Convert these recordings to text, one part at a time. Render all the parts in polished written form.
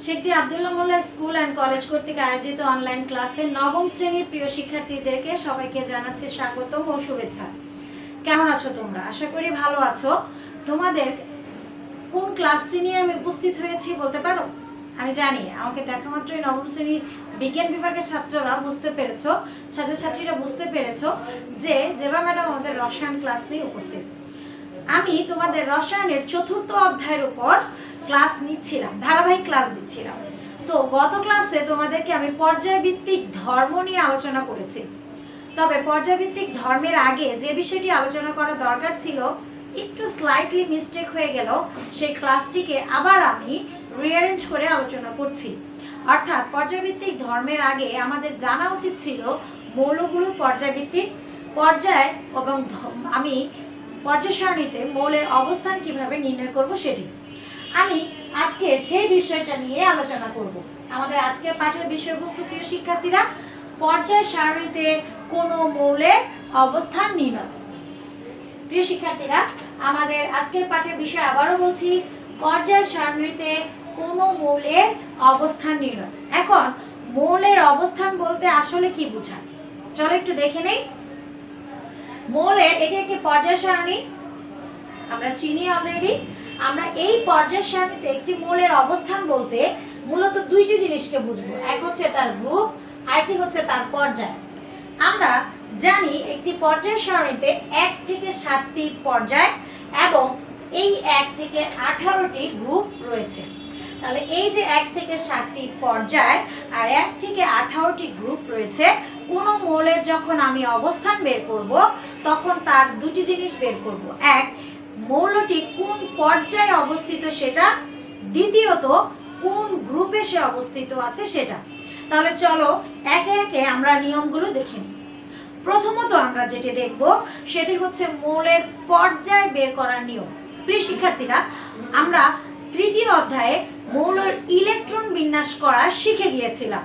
Sheikh Abdullah Molla school and college কর্তৃক আয়োজিত online ক্লাসে নবম শ্রেণীর প্রিয় শিক্ষার্থীদেরকে সবাইকে জানাচ্ছি স্বাগতম ও শুভেচ্ছা। কেমন আছো তোমরা? আশা করি ভালো আছো। তোমাদের কোন ক্লাসটি নিয়ে আমি উপস্থিত হয়েছি বলতে পারো? আমি জানি আমাকে দেখা মাত্রই নবম শ্রেণীর বিজ্ঞান বিভাগের ছাত্ররা বুঝতে পেরেছো, ছাত্রছাত্রীরা বুঝতে পেরেছো যে জেবা ম্যাডাম আমাদের রসায়ন ক্লাস নিয়ে উপস্থিত। আমি তোমাদের রসায়নের ৪র্থ অধ্যায়ের উপর ক্লাস নিচ্ছিলাম, ধারাবাহিক ক্লাস দিচ্ছিলাম। তো গত ক্লাসে তোমাদেরকে আমি পর্যায়ভিত্তিক ধর্ম নিয়ে আলোচনা করেছি। তবে পর্যায়ভিত্তিক ধর্মের আগে যে বিষয়টি আলোচনা করা দরকার ছিল একটু স্লাইটলি মিস্টেক হয়ে গেল, সেই ক্লাসটিকে আবার আমি রিঅ্যারেঞ্জ করে আলোচনা করছি। অর্থাৎ পর্যায়ভিত্তিক ধর্মের আগে আমাদের জানা উচিত ছিল মৌলগুলোর পর্যায়ভিত্তিক পর্যায় এবং আমি পর্যায় সারণীতে মৌলের অবস্থান কিভাবে নির্ণয় করব সেটি আমি আজকে সেই বিষয়টা নিয়ে আলোচনা করব। আমাদের আজকের পাঠের বিষয়বস্তু প্রিয় শিক্ষার্থীরা, পর্যায় সারণীতে কোনো মৌলের অবস্থান নির্ণয়। প্রিয় শিক্ষার্থীরা, আমাদের আজকের পাঠের বিষয় আবারও বলছি, পর্যায় সারণীতে কোনো মৌলের অবস্থান নির্ণয়। এখন মৌলের অবস্থান বলতে আসলে কি বোঝায় চলো একটু দেখে নেই। মৌলের এটি একটি পর্যায় সারণী, আমরা চিনি অলরেডি। আমরা এই পর্যায় সারণীতে একটি মৌলের অবস্থান বলতে মূলত দুইটি জিনিসকে বুঝবো, এক হচ্ছে তার গ্রুপ, আরেকটি হচ্ছে তার পর্যায়। আমরা জানি একটি পর্যায় সারণীতে 1 থেকে 7টি পর্যায় এবং এই 1 থেকে 18টি গ্রুপ রয়েছে। তাহলে এই যে 1 থেকে 7টি পর্যায় আর 1 থেকে 18টি গ্রুপ রয়েছে, কোনো মৌলের যখন আমি অবস্থান বের করব তখন তার দুটি জিনিস বের করব, এক মৌলটি কোন পর্যায়ে অবস্থিত সেটা, দ্বিতীয়ত কোন গ্রুপে সে অবস্থিত আছে সেটা। তাহলে চলো একে একে আমরা নিয়মগুলো দেখে নিই। প্রথমত আমরা যেটি দেখব সেটি হচ্ছে মৌলের পর্যায় বের করার নিয়ম। প্রিয় শিক্ষার্থীরা, আমরা 3য় অধ্যায়ে মৌলের ইলেকট্রন বিন্যাস করা শিখে গিয়েছিলাম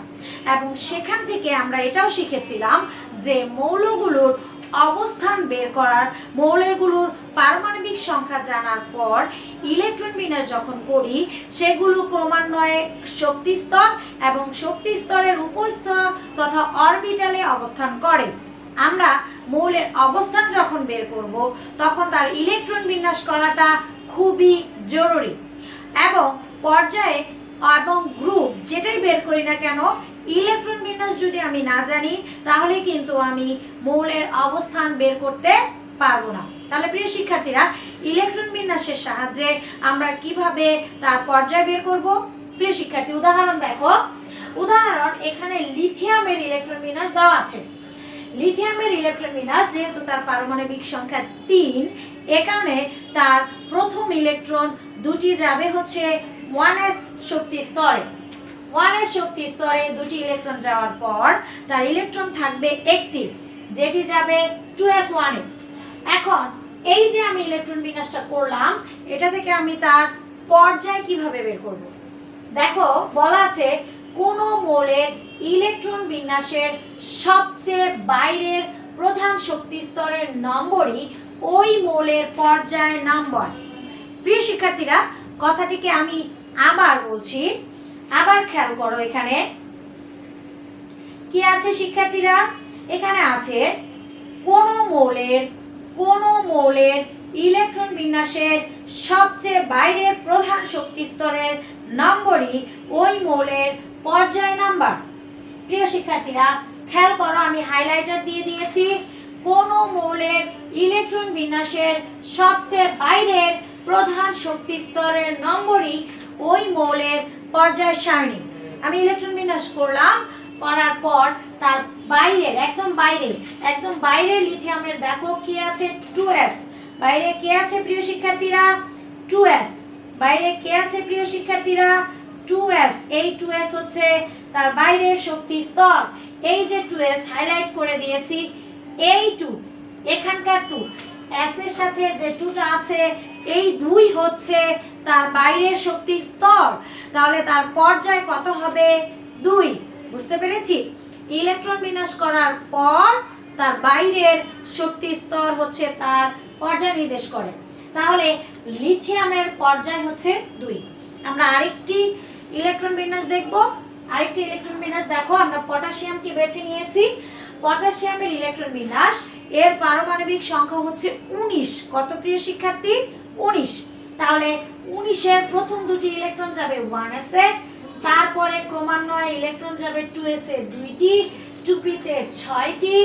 এবং সেখান থেকে আমরা এটাও শিখেছিলাম যে মৌলগুলোর অবস্থান বের করার, মৌলগুলোর পারমাণবিক সংখ্যা জানার পর ইলেকট্রন বিন্যাস যখন করি সেগুলো ক্রমান্বয়ে শক্তি স্তর এবং শক্তি স্তরের উপস্তর তথা অরবিটালে অবস্থান করে। আমরা মৌলের অবস্থান যখন বের করব তখন তার ইলেকট্রন বিন্যাস করাটা খুবই জরুরি এবং পর্যায়ে এবং গ্রুপ যেটাই বের করি না কেন ইলেকট্রন বিন্যাস যদি আমি না জানি তাহলে কিন্তু আমি মৌলের অবস্থান বের করতে পারবো না। তাহলে প্রিয় শিক্ষার্থীরা, ইলেকট্রন বিন্যাসের সাহায্যে আমরা কিভাবে তার পর্যায় বের করব? প্রিয় শিক্ষার্থী, উদাহরণ দেখো। উদাহরণ, এখানে লিথিয়ামের ইলেকট্রন বিন্যাস দেওয়া আছে। লিথিয়ামের ইলেকট্রন বিন্যাস যেহেতু তার পারমাণবিক সংখ্যা 3, এখানে তার প্রথম ইলেকট্রন দুটি যাবে হচ্ছে 1s শক্তি স্তরে। 1s শক্তি স্তরে দুটি ইলেকট্রন যাওয়ার পর তার ইলেকট্রন থাকবে একটি, যেটি যাবে 2s1 এ। এখন এই যে আমি ইলেকট্রন বিন্যাসটা করলাম, এটা থেকে আমি তার পর্যায় কিভাবে বের করব? দেখো বলা আছে কোন মৌলের ইলেকট্রন বিন্যাসের সবচেয়ে বাইরের প্রধান শক্তি স্তরের নম্বরই ওই মৌলের পর্যায় নম্বর। প্রিয় শিক্ষার্থীরা, কথাটিকে আমি আবার বলছি, আবার খেয়াল করো। এখানে কি আছে শিক্ষার্থীরা? এখানে আছে কোন মৌলের ইলেকট্রন বিন্যাসের সবচেয়ে বাইরের প্রধান শক্তি স্তরের নম্বরই ওই মৌলের পর্যায় নাম্বার। প্রিয় শিক্ষার্থীরা, খেয়াল করো, আমি হাইলাইটার দিয়ে দিয়েছি। কোন মৌলের ইলেকট্রন বিন্যাসের সবচেয়ে বাইরের প্রধান শক্তি স্তরের নম্বরই ওই মৌলের পর্যায় সারণী। আমি ইলেকট্রন বিন্যাস করলাম, করার পর তার বাইরের একদম বাইরে লিথিয়ামের দেখো কি আছে 2s। বাইরে কে আছে প্রিয় শিক্ষার্থীরা? 2s। বাইরে কে আছে প্রিয় শিক্ষার্থীরা? 2s। এই 2s হচ্ছে তার বাইরের শক্তি স্তর। এই যে 2s হাইলাইট করে দিয়েছি, এই 2, এখানকার 2, s এর সাথে যে 2টা আছে এই 2 হচ্ছে তার বাইরের শক্তি স্তর। তাহলে তার পর্যায় কত হবে? 2। বুঝতে পেরেছি? ইলেকট্রন বিন্যাস করার পর তার বাইরের শক্তি স্তর হচ্ছে তার পর্যায় নির্দেশ করে। তাহলে লিথিয়ামের পর্যায় হচ্ছে 2। আমরা আরেকটি ইলেকট্রন বিন্যাস দেখব। আরেকটি ইলেকট্রন বিন্যাস দেখো, আমরা পটাশিয়ামকে বেছে নিয়েছি। পটাশিয়ামের ইলেকট্রন বিন্যাস, এর পারমাণবিক সংখ্যা হচ্ছে 19। কত প্রিয় শিক্ষার্থী? 19। তাহলে 19 এর প্রথম দুটি ইলেকট্রন যাবে 1s এ, তারপরে ক্রমান্বয়ে ইলেকট্রন যাবে 2s এ 2টি, 2p তে 6টি,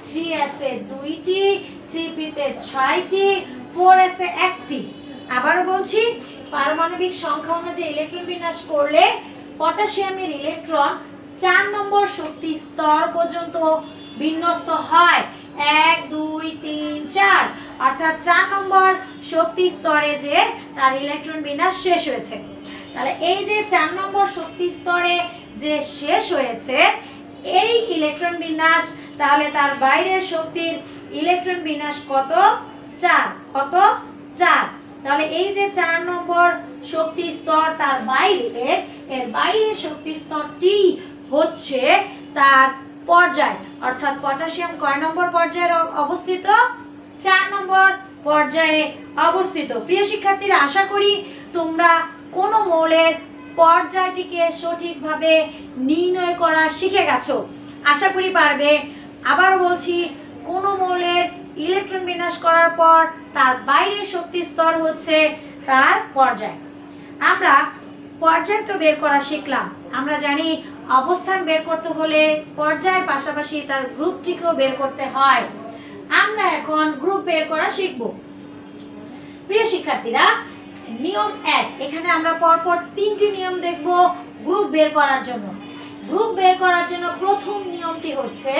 3s এ 2টি, 3p তে 6টি, 4s এ 1টি। আবারও বলছি, পারমাণবিক সংখ্যা অনুযায়ী ইলেকট্রন বিন্যাস করলে পটাশিয়ামের ইলেকট্রন 4 নম্বর শক্তি স্তর পর্যন্ত বিন্যস্ত হয়। 1 2 3 4, অর্থাৎ 4 নম্বর শক্তি স্তরে যে তার ইলেকট্রন বিন্যাস শেষ হয়েছে। তাহলে এই যে 4 নম্বর শক্তি স্তরে যে শেষ হয়েছে এই ইলেকট্রন বিন্যাস, তাহলে তার বাইরের শক্তির ইলেকট্রন বিন্যাস কত? 4। কত? 4। তাহলে এই যে 4 নম্বর শক্তি স্তর তার বাইরে, এর বাইরের শক্তি স্তরটি হচ্ছে তার পর্যায়, অর্থাৎ পটাশিয়াম কয় নম্বর পর্যায়ে অবস্থিত? 4 নম্বর পর্যায়ে অবস্থিত। প্রিয় শিক্ষার্থীরা, আশা করি তোমরা কোন মৌলের পর্যায়টিকে সঠিকভাবে নির্ণয় করা শিখে গেছো, আশা করি পারবে। আবার বলছি, কোন মৌলের ইলেকট্রন বিন্যাস করার পর তার বাইরের শক্তি স্তর হচ্ছে তার পর্যায়। আমরা পর্যায় তো বের করা শিখলাম, আমরা জানি অবস্থান বের করতে হলে পর্যায়ের পাশাপাশি তার গ্রুপটিকেও বের করতে হয়। আমরা এখন গ্রুপ বের করা শিখব। প্রিয় শিক্ষার্থীরা, নিয়ম 1, এখানে আমরা পরপর 3টি নিয়ম দেখব গ্রুপ বের করার জন্য। গ্রুপ বের করার জন্য প্রথম নিয়মটি হচ্ছে,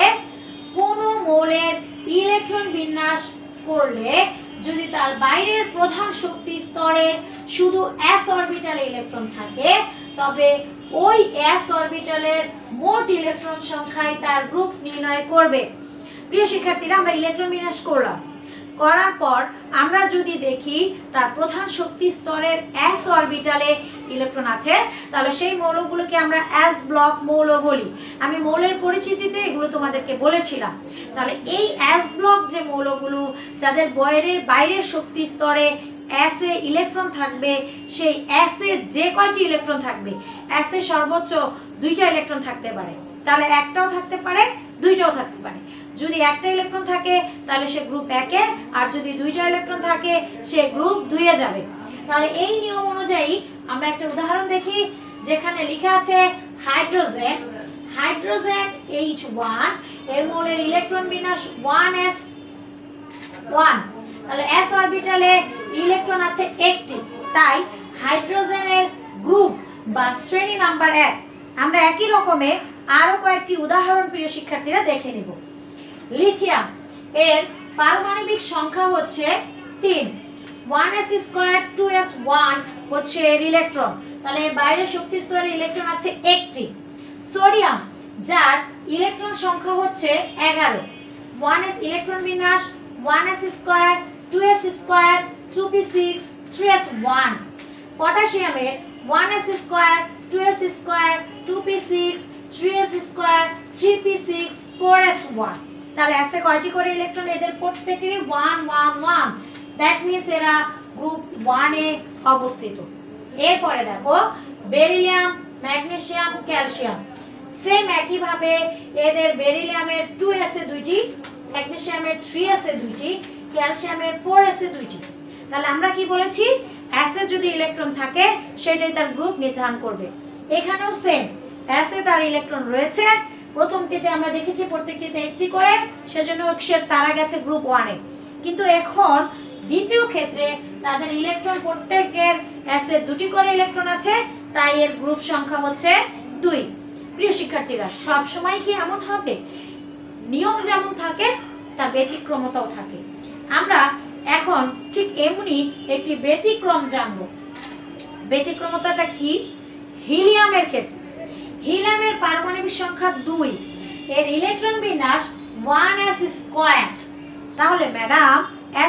কোন মৌলের ইলেকট্রন বিন্যাস করলে যদি তার বাইরের প্রধান শক্তি স্তরে শুধু s অরবিটালে ইলেকট্রন থাকে, তবে ওই s অরবিটালের মোট ইলেকট্রন সংখ্যায় তার গ্রুপ নির্ণয় করবে। প্রিয় শিক্ষার্থীরা, আমরা ইলেকট্রন বিন্যাস করলাম, করার পর আমরা যদি দেখি তার প্রধান শক্তি স্তরের s অরবিটালে ইলেকট্রন আছে, তাহলে সেই মৌলগুলোকে আমরা s ব্লক মৌল বলি। আমি মৌলের পরিচিতিতে এগুলো তোমাদেরকে বলেছিলাম। তাহলে এই s ব্লক যে মৌলগুলো যাদের বাইরের শক্তি স্তরে s এ ইলেকট্রন থাকবে, সেই s এ যে কয়টি ইলেকট্রন থাকবে, s এ সর্বোচ্চ 2টা ইলেকট্রন থাকতে পারে, তাহলে একটাও থাকতে পারে, 2টাও থাকতে পারে। যদি একটা ইলেকট্রন থাকে তাহলে সে গ্রুপ 1 এ, আর যদি 2টা ইলেকট্রন থাকে সে গ্রুপ 2 এ যাবে। তাহলে এই নিয়ম অনুযায়ী আমরা একটা উদাহরণ দেখি, যেখানে লেখা আছে হাইড্রোজেন, হাইড্রোজেন H1, এর মৌলের ইলেকট্রন বিন্যাস 1s1। তাহলে s অরবিটালে ইলেকট্রন আছে 1টি, তাই হাইড্রোজেনের গ্রুপ বা শ্রেণী নাম্বার 1। আমরা একই রকমে আরো কয়েকটি উদাহরণ প্রিয় শিক্ষার্থীরা দেখে নিব। লিথিয়াম, এর পারমাণবিক সংখ্যা হচ্ছে 3, 1s2 2s1 হচ্ছে এর ইলেকট্রন, তাহলে এর বাইরের শক্তি স্তরে ইলেকট্রন আছে 1টি। সোডিয়াম, যার ইলেকট্রন সংখ্যা হচ্ছে 11, 1s ইলেকট্রন বিন্যাস 1s2 2s2 2p6 3s1। পটাশিয়ামের 1s2 2s2 2p6 3s2 3p6 4s1। তাহলে s এ কয়টি করে ইলেকট্রন? এদের প্রত্যেকেরই 1 1 1, দ্যাট মিন্স এরা গ্রুপ 1 এ অবস্থিত। এরপরে দেখো বেরিলিয়াম, ম্যাগনেসিয়াম, ক্যালসিয়াম, সেম একইভাবে এদের বেরিলিয়ামের 2s এ 2টি, ম্যাগনেসিয়ামের 3s এ 2টি, ক্যালসিয়ামের 4s এ 2টি। তাহলে আমরা কি বলেছি? s এ যদি ইলেকট্রন থাকে সেটাই তার গ্রুপ নির্ধারণ করবে। এখানেও সেম, s এ তার ইলেকট্রন রয়েছে, প্রথমটিতে আমরা দেখেছি প্রত্যেকটিতে 1টি করে, সেজন্য তারা গেছে গ্রুপ 1 এ। কিন্তু এখন দ্বিতীয় ক্ষেত্রে তাদের ইলেকট্রন প্রত্যেকের s এ 2টি করে ইলেকট্রন আছে, তাই এর গ্রুপ সংখ্যা হচ্ছে 2। প্রিয় শিক্ষার্থীরা, সব সময় কি এমন হবে? নিয়ম যেমন থাকে তার ব্যতিক্রমতাও থাকে। আমরা এখন ঠিক এমনি একটি ব্যতিক্রম জানব। ব্যতিক্রমতাটা কি? হিলিয়ামের ক্ষেত্রে, হিলিয়ামের পারমাণবিক সংখ্যা 2, এর ইলেকট্রন বিন্যাস 1s2। তাহলে ম্যাডাম,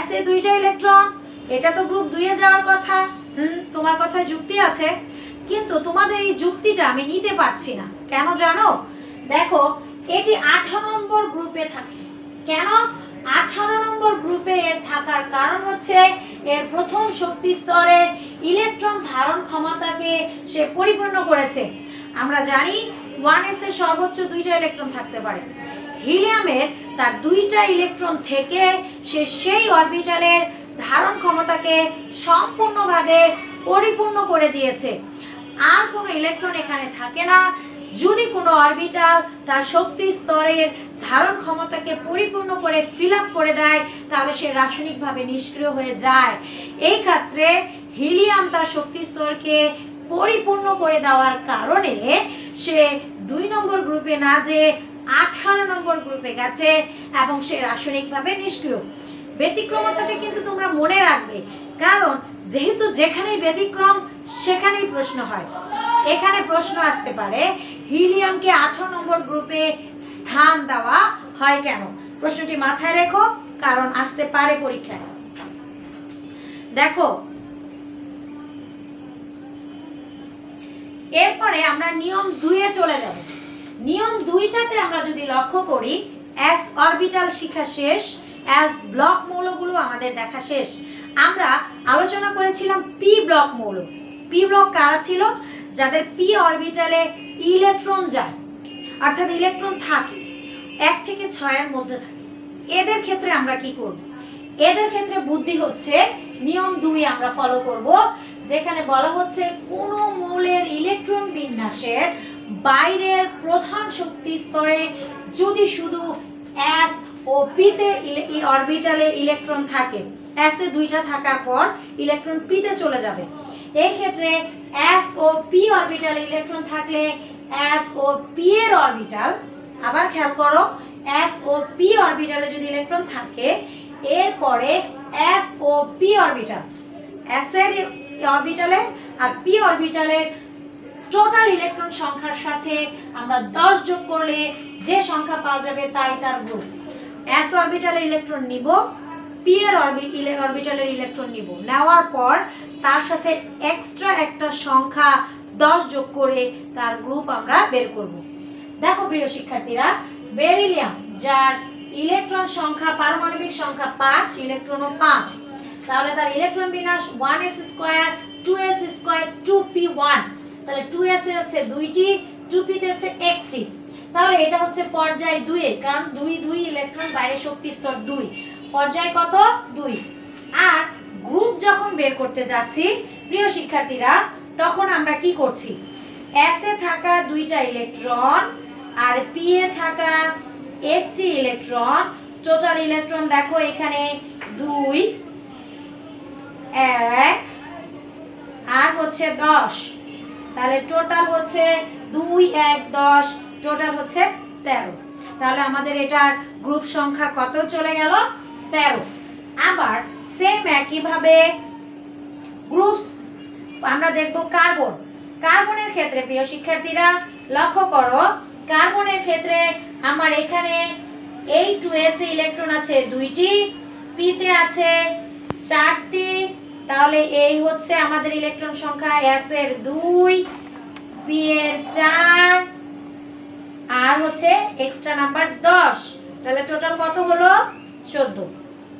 s এ 2টা ইলেকট্রন, এটা তো গ্রুপ 2 এ যাওয়ার কথা। তোমার কথায় যুক্তি আছে, কিন্তু তোমাদের এই যুক্তিটা আমি নিতে পারছি না। কেন জানো? দেখো, এটি 8 নম্বর গ্রুপে থাকে। কেন? 18 নম্বর গ্রুপে এর থাকার কারণ হচ্ছে এর প্রথম শক্তি স্তরের ইলেকট্রন ধারণ ক্ষমতাকে সে পরিপূর্ণ করেছে। আমরা জানি 1s এর সর্বোচ্চ 2টা ইলেকট্রন থাকতে পারে। হিলিয়ামের তার 2টা ইলেকট্রন থেকে সে সেই অরবিটালের ধারণ ক্ষমতাকে সম্পূর্ণভাবে পরিপূর্ণ করে দিয়েছে। আর কোনো ইলেকট্রন এখানে থাকে না। যদি কোনো অরবিটাল তার শক্তি স্তরের ধারণ ক্ষমতাকে পরিপূর্ণ করে ফিল আপ করে দেয় তাহলে সে রাসায়নিকভাবে নিষ্ক্রিয় হয়ে যায়। এই ক্ষেত্রে হিলিয়াম তার শক্তি স্তরকে পরিপূর্ণ করে দেওয়ার কারণে সে 2 নম্বর গ্রুপে না যে 18 নম্বর গ্রুপে গেছে এবং সে রাসায়নিকভাবে নিষ্ক্রিয়। ব্যতিক্রমতাটা কিন্তু তোমরা মনে রাখবে, কারণ যেহেতু যেখানেই ব্যতিক্রম সেখানেই প্রশ্ন হয়। এখানে প্রশ্ন আসতে পারে হিলিয়ামকে 18 নম্বর গ্রুপে স্থান দেওয়া হয় কেন। প্রশ্নটি মাথায় রেখো, কারণ আসতে পারে পরীক্ষায়। দেখো, এরপরে আমরা নিয়ম 2-এ চলে যাব। নিয়ম 2টাতে আমরা যদি লক্ষ্য করি, s অরবিটাল শিখা শেষ, s ব্লক মৌলগুলো আমাদের দেখা শেষ। আমরা আলোচনা করেছিলাম পি ব্লক মৌল। পি ব্লক কারা ছিল? যাদের পি অরবিটালে ইলেকট্রন যায়, অর্থাৎ ইলেকট্রন থাকে 1 থেকে 6 এর মধ্যে থাকে। এদের ক্ষেত্রে আমরা কি করব? এদের ক্ষেত্রে বুদ্ধি হচ্ছে নিয়ম 2 আমরা ফলো করব, যেখানে বলা হচ্ছে কোন মৌলের ইলেকট্রন বিন্যাসের বাইরের প্রধান শক্তি স্তরে যদি শুধু s ও p তে অরবিটালে ইলেকট্রন থাকে, s এ 2টা থাকার পর ইলেকট্রন p তে চলে যাবে। এই ক্ষেত্রে s ও p অরবিটালে ইলেকট্রন থাকলে s ও p এর অরবিটাল, আবার খেয়াল করো, s ও p অরবিটালে যদি ইলেকট্রন থাকে, এরপরে s ও p অরবিটাল, s এর অরবিটালে আর p অরবিটালের টোটাল ইলেকট্রন সংখ্যার সাথে আমরা 10 যোগ করলে যে সংখ্যা পাওয়া যাবে তাই তার গ্রুপ। s অরবিটালে ইলেকট্রন নিব, p এর অরবিটালের ইলেকট্রন নিব, নেওয়ার পর তার সাথে এক্সট্রা একটা সংখ্যা 10 যোগ করে তার গ্রুপ আমরা বের করব। দেখো প্রিয় শিক্ষার্থীরা, বেরিলিয়াম যার ইলেকট্রন সংখ্যা, পারমাণবিক সংখ্যা 5, ইলেকট্রনও 5, তাহলে তার ইলেকট্রন বিন্যাস 1s² 2s² 2p1। তাহলে 2s এ আছে 2টি, 2p তে আছে 1টি। তাহলে এটা হচ্ছে পর্যায় 2 এর, কারণ 2 ইলেকট্রন বাইরে শক্তি স্তর 2। পর্যায় কত? 2। আর গ্রুপ যখন বের করতে যাচ্ছি প্রিয় শিক্ষার্থীরা, তখন আমরা কি করছি? s এ থাকা 2টা ইলেকট্রন আর p এ থাকা 1টি ইলেকট্রন, টোটাল ইলেকট্রন দেখো এখানে 2, 1 আর হচ্ছে 10। তাহলে টোটাল হচ্ছে 2, 1, 10, টোটাল হচ্ছে 13। তাহলে আমাদের এটার গ্রুপ সংখ্যা কত চলে গেল? 13। আবার সেম একইভাবে গ্রুপস আমরা দেখব কার্বন। কার্বনের ক্ষেত্রে প্রিয় শিক্ষার্থীরা লক্ষ্য করো, কার্বনের ক্ষেত্রে আমার এখানে এই 2s এ ইলেকট্রন আছে 2টি, p তে আছে 4টি। তাহলে এই হচ্ছে আমাদের ইলেকট্রন সংখ্যা, s এর 2, p এর 4 আর হচ্ছে এক্সট্রা নাম্বার 10। তাহলে টোটাল কত হলো? 14।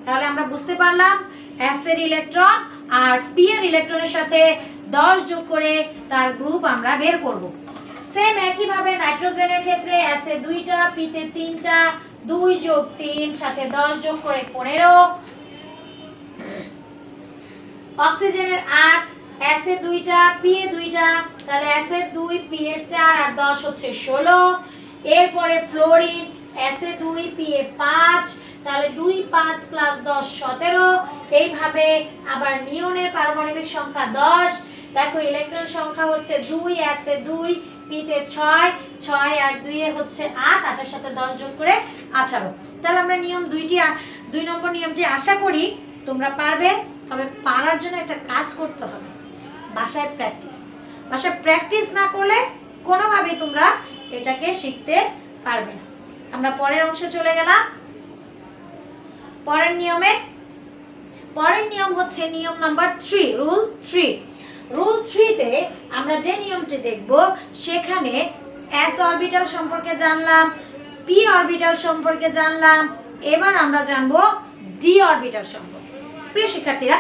তাহলে আমরা বুঝতে পারলাম s এর ইলেকট্রন আর p এর ইলেকট্রনের সাথে 10 যোগ করে তার গ্রুপ আমরা বের করব। সেম একইভাবে নাইট্রোজেনের ক্ষেত্রে s এ 2টা, p তে 3টা, 2 যোগ 3 সাথে 10 যোগ করে 15। অক্সিজেনের 8, s এ 2টা, p এ 2টা, তাহলে s এর 2, p এর 4 আর 10 হচ্ছে 16। এরপরে ফ্লোরিন s এ 2, p এ 5, তাহলে 2, 5 প্লাস 10 17। এইভাবে আবার নিয়নের পারমাণবিক সংখ্যা 10। দেখো ইলেকট্রন সংখ্যা হচ্ছে 2, s এ 2, p তে 6, 6 আর 2 এ হচ্ছে 8, 8 এর সাথে 10 যোগ করে 18। তাহলে আমরা নিয়ম 2 নম্বর নিয়মটি আশা করি তোমরা পারবে। তবে পারার জন্য একটা কাজ করতে হবে, বাসায় প্র্যাকটিস। বাসায় প্র্যাকটিস না করলে কোনোভাবেই তোমরা এটাকে শিখতে পারবে না। আমরা পরের অংশে চলে গেলাম। পরের নিয়ম হচ্ছে নিয়ম নাম্বার 3, রুল 3। রুল 3 তে আমরা যে নিয়মটি দেখব, সেখানে s অরবিটাল সম্পর্কে জানলাম, p অরবিটাল সম্পর্কে জানলাম, এবার আমরা জানবো ডি অরবিটাল সম্পর্কে। প্রিয় শিক্ষার্থীরা,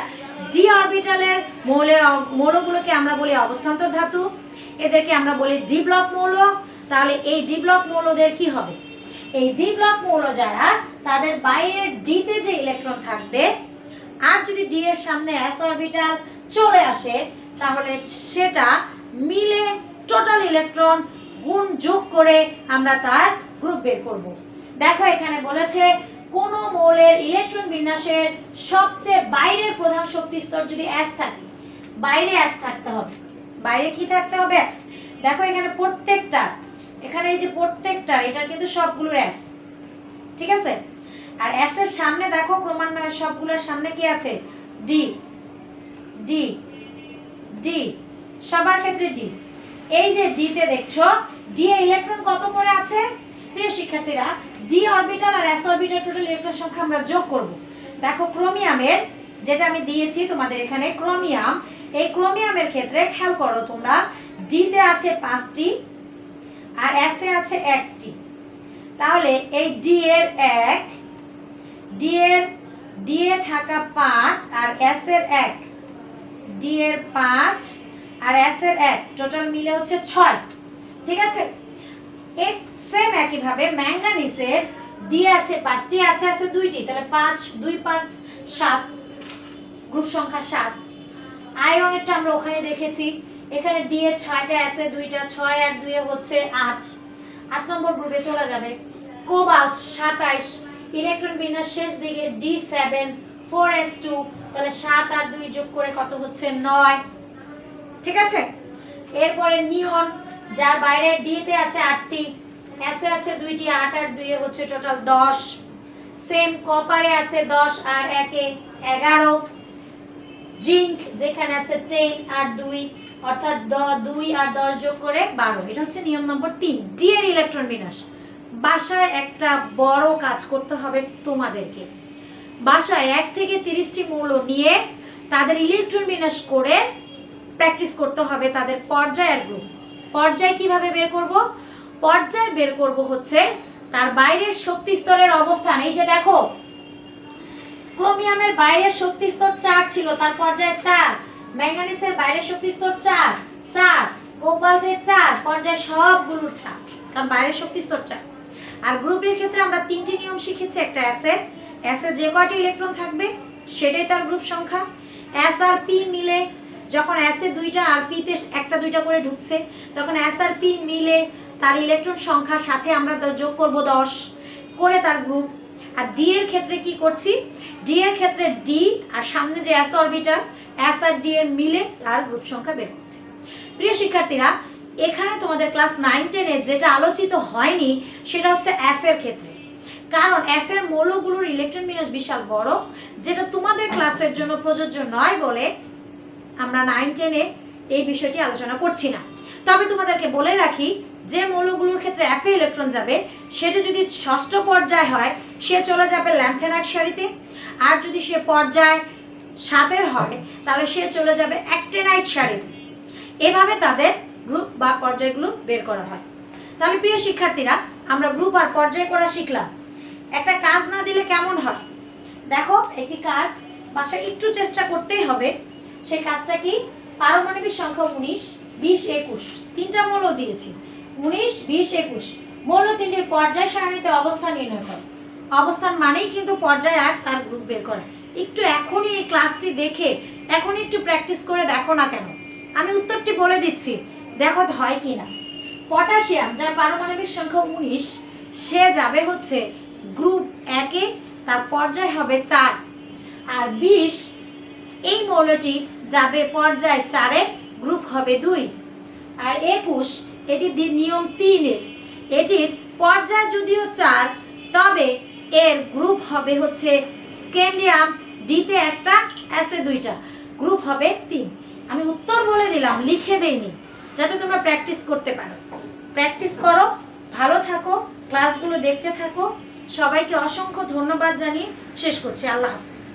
ডি অরবিটালের মৌলগুলোকে আমরা বলি অবস্থান্তর ধাতু, এদেরকে আমরা বলি ডি ব্লক মৌল। তাহলে এই ডি ব্লক মৌলদের কি হবে? এই ডি ব্লক মৌল যারা, তাদের বাইরের ডিতে যে ইলেকট্রন থাকবে, আর যদি ডি এর সামনে এস অরবিটাল চলে আসে, তাহলে সেটা মিলে টোটাল ইলেকট্রন গুণ যোগ করে আমরা তার গ্রুপ বের করব। দেখো এখানে বলেছে কোন মৌলের ইলেকট্রন বিন্যাসের সবচেয়ে বাইরের প্রধান শক্তি স্তর যদি এস থাকে, বাইরে এস থাকতে হবে। বাইরে কি থাকতে হবে? এস। দেখো এখানে প্রত্যেকটার, এখানে এই যে প্রত্যেকটার, এটার কিন্তু সবগুলোর এস, ঠিক আছে? আর এস এর সামনে দেখো ক্রমান্বয়ে সবগুলোর সামনে কি আছে? ডি, ডি, ডি, সবার ক্ষেত্রে ডি। এই যে ডি তে দেখছো ডি এ ইলেকট্রন কত করে আছে? প্রিয় শিক্ষার্থীরা, ডি অরবিটাল আর এস অরবিটাল টোটাল ইলেকট্রন সংখ্যা আমরা যোগ করব। দেখো ক্রোমিয়ামের, যেটা আমি দিয়েছি তোমাদের এখানে ক্রোমিয়াম, এই ক্রোমিয়ামের ক্ষেত্রে খেয়াল করো তোমরা, ডি তে আছে 5টি আর এস এ আছে 1টি। তাহলে এই ডি এর 1, ডি এ থাকা 5 আর এস এর 1, ডি এর 5 আর এস এর 1, টোটাল মিলে হচ্ছে 6, ঠিক আছে? এক সেম একইভাবে ম্যাঙ্গানিসের ডি আছে 5টি, আছে 2টি, তাহলে 5 2 5 7, গ্রুপ সংখ্যা 7। আয়রনেরটা আমরা ওখানে দেখেছি, এখানে ডি এর 6টা, এস এর 2টা, 6 আর 2 হচ্ছে 8, 8 নম্বর গ্রুপে চলে যাবে। কোবাল্ট 27, ইলেকট্রন বিন্যাস শেষ দিকে D7 4s2, তাহলে 7 আর 2 যোগ করে কত হচ্ছে? 9, ঠিক আছে? এরপরে নিয়ন, যার বাইরে ডি তে আছে 8টি, এস এ আছে 2টি, 8 আর 2 হচ্ছে টোটাল 10। সেম কপারে আছে 10 আর 1 এ 11। জিঙ্ক যেখানে আছে 10 আর 2, অর্থাৎ 2 আর 10 যোগ করে 12। এটা হচ্ছে নিয়ম নম্বর 3, ডি এর ইলেকট্রন বিন্যাস। বাসায় একটা বড় কাজ করতে হবে তোমাদেরকে। বাসায় 1 থেকে 30টি মৌল নিয়ে তাদের ইলেকট্রন বিন্যাস করে প্র্যাকটিস করতে হবে তাদের পর্যায় আর গ্রুপ। পর্যায় কিভাবে বের করব? পর্যায় বের করব হচ্ছে তার বাইরের শক্তি স্তরের অবস্থান। এই যে দেখো ক্রোমিয়ামের বাইরের শক্তি স্তর 4 ছিল, তার পর্যায় 4। ম্যাঙ্গানিসের বাইরের শক্তি স্তর 4, 4। কোবাল্টের 4, পর্যায় সবগুলোর 4, কারণ বাইরের শক্তি স্তর 4। আর গ্রুপের ক্ষেত্রে আমরা 3টি নিয়ম শিখেছি। একটা অ্যাসের, অ্যাসে যে কয়টি ইলেকট্রন থাকবে সেটাই তার গ্রুপ সংখ্যা। এস আর পি মিলে, যখন এসে 2টা আর পি তে 1টা 2টা করে ঢুকছে, তখন এস আর পি মিলে তার ইলেকট্রন সংখ্যার সাথে আমরা যোগ করব 10 করে তার গ্রুপ। আর ডি এর ক্ষেত্রে কি করছি? ডি এর ক্ষেত্রে ডি আর সামনে যে এস অরবিটাল, এস আর ডি এর মিলে তার গ্রুপ সংখ্যা বের করছি। প্রিয় শিক্ষার্থীরা, এখানে তোমাদের ক্লাস 9-10 এ যেটা আলোচিত হয়নি সেটা হচ্ছে এফ এর ক্ষেত্রে, কারণ এফ এর মৌলগুলোর ইলেকট্রন বিন্যাস বিশাল বড়, যেটা তোমাদের ক্লাসের জন্য প্রযোজ্য নয় বলে আমরা 9-10 এ এই বিষয়টি আলোচনা করছি না। তবে তোমাদেরকে বলে রাখি, যে মৌলগুলোর ক্ষেত্রে এফ এ ইলেকট্রন যাবে সেটা যদি ষষ্ঠ পর্যায় হয় সে চলে যাবে ল্যান্থেনাইট সারিতে, আর যদি সে পর্যায় 7-এর হয় তাহলে সে চলে যাবে অ্যাক্টিনাইট সারিতে। এভাবে তাদের গ্রুপ বা পর্যায়গুলো বের করা হয়। তাহলে প্রিয় শিক্ষার্থীরা, আমরা গ্রুপ আর পর্যায় করা শিখলাম। একটা কাজ না দিলে কেমন হয়? দেখো একটি কাজ বাসায় একটু চেষ্টা করতেই হবে। সেই কাজটা কি? পারমাণবিক সংখ্যা 19, 20, 21, 3টা মৌল দিয়েছি। 19, 20, 21 মৌল 3টির পর্যায় সারণীতে অবস্থান নির্ণয় করো। অবস্থান মানেই কিন্তু পর্যায় আর তার গ্রুপ বের করা। একটু এখনই এই ক্লাসটি দেখে এখনই একটু প্র্যাকটিস করে দেখো না কেন। আমি উত্তরটি বলে দিচ্ছি, দেখো হয় কি না। পটাশিয়াম, যার পারমাণবিক সংখ্যা 19, সে যাবে হচ্ছে গ্রুপ 1-এ, তার পর্যায় হবে 4। আর 20, এই মৌলটি যাবে পর্যায় 4-এ, গ্রুপ হবে 2। আর 21, এটি নিয়ম 3-এর, এটির পর্যায় যদিও 4, তবে এর গ্রুপ হবে হচ্ছে স্ক্যান্ডিয়াম, ডিতে 1টা, এসে 2টা, গ্রুপ হবে 3। আমি উত্তর বলে দিলাম, লিখে দেইনি, যাতে তোমরা প্র্যাকটিস করতে পারো। প্র্যাকটিস করো, ভালো থাকো, ক্লাসগুলো দেখতে থাকো। সবাইকে অসংখ্য ধন্যবাদ জানিয়ে শেষ করছি। আল্লাহ হাফেজ।